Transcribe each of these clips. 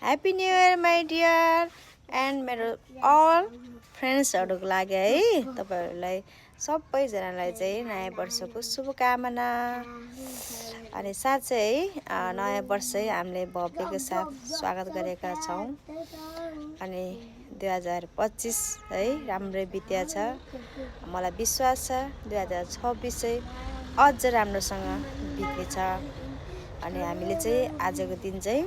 Happy new year my dear and मेरो all फ्रेन्ड्सहरूको लागि है तपाईँहरूलाई सबैजनालाई चाहिँ नयाँ वर्षको शुभकामना। अनि साँच्चै है नयाँ वर्ष चाहिँ हामीले भव्यको साथ स्वागत गरेका छौँ। अनि 2025 है राम्रै बित्या छ। मलाई विश्वास छ 2026 चाहिँ अझ राम्रोसँग बित्नेछ। अनि हामीले चाहिँ आजको दिन चाहिँ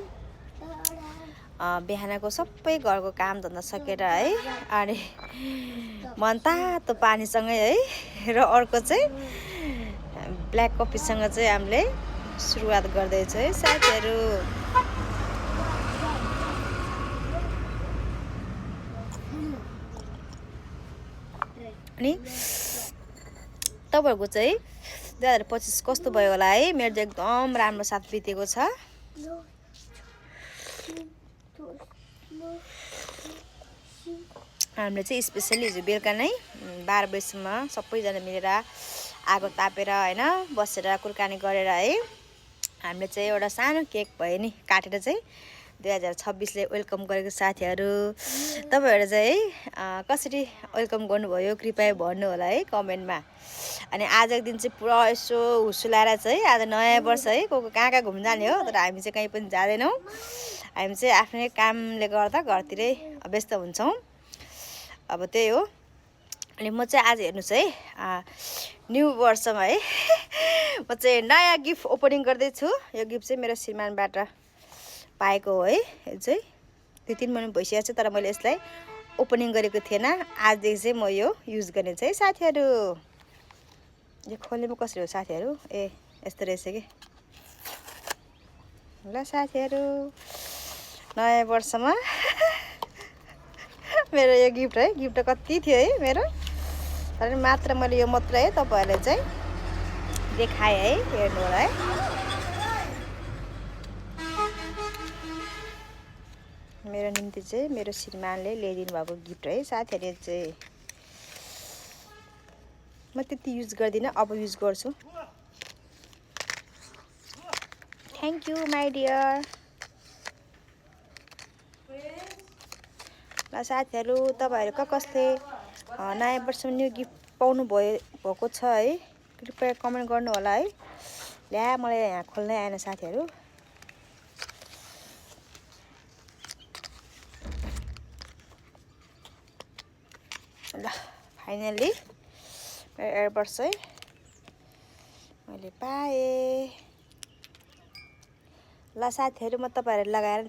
बिहानको सबै घरको काम धन्दा सकेर है अनि मन तातो पानीसँगै है र अर्को चाहिँ ब्ल्याक कफीसँग चाहिँ हामीले सुरुवात गर्दैछौँ है साथीहरू। अनि तपाईँहरूको चाहिँ 2025 कस्तो भयो होला है? मेरो चाहिँ एकदम राम्रो साथ बितेको छ। हामीले चाहिँ स्पेसली हिजो बेलुका नै 12 बजीसम्म सबैजना मिलेर आगो तापेर होइन बसेर कुरकानी गरेर है हामीले चाहिँ एउटा सानो केक भयो नि काटेर चाहिँ 2026ले वेलकम गरेको साथीहरू। तपाईँहरू चाहिँ है कसरी वेलकम गर्नुभयो कृपया भन्नु होला है कमेन्टमा। अनि आजको दिन चाहिँ पुरा यसो हुसुलाएर चाहिँ आज नयाँ वर्ष है को कहाँ कहाँ घुम्न जाने हो, तर हामी चाहिँ कहीँ पनि जाँदैनौँ। हामी चाहिँ आफ्नै कामले गर्दा घरतिरै व्यस्त हुन्छौँ। अब त्यही हो। अनि म चाहिँ आज हेर्नुहोस् है न्यू वर्षमा है म चाहिँ नयाँ गिफ्ट ओपनिङ गर्दैछु। यो गिफ्ट चाहिँ मेरो श्रीमानबाट पाएको हो है। यो चाहिँ 2-3 महिना भइसकेको छ, तर मैले यसलाई ओपनिङ गरेको थिएन। आजदेखि चाहिँ म यो युज गर्ने चाहिँ साथीहरू। यो खोल्नेमा कसरी हो साथीहरू? ए यस्तो रहेछ कि ल साथीहरू नयाँ वर्षमा मेरो यो गिफ्ट है। गिफ्ट कति थियो है मेरो, तर मात्र मैले यो मात्र है तपाईँहरूलाई चाहिँ देखाएँ है, हेर्नु होला है। मेरो निम्ति चाहिँ मेरो श्रीमानले ल्याइदिनु भएको गिफ्ट है साथीहरू। चाहिँ म त्यति युज गर्दिनँ, अब युज गर्छु। Thank you my dear. ल साथीहरू तपाईँहरू कसले नयाँ वर्षमा न्यू गिफ्ट पाउनु भएको छ है कृपया कमेन्ट गर्नु होला है। ल्या मलाई यहाँ खोल्नै आएन साथीहरू। ल फाइनल्ली मेरो एयरबड्स चाहिँ मैले पाएँ। ल साथीहरू म तपाईँहरू लगाएर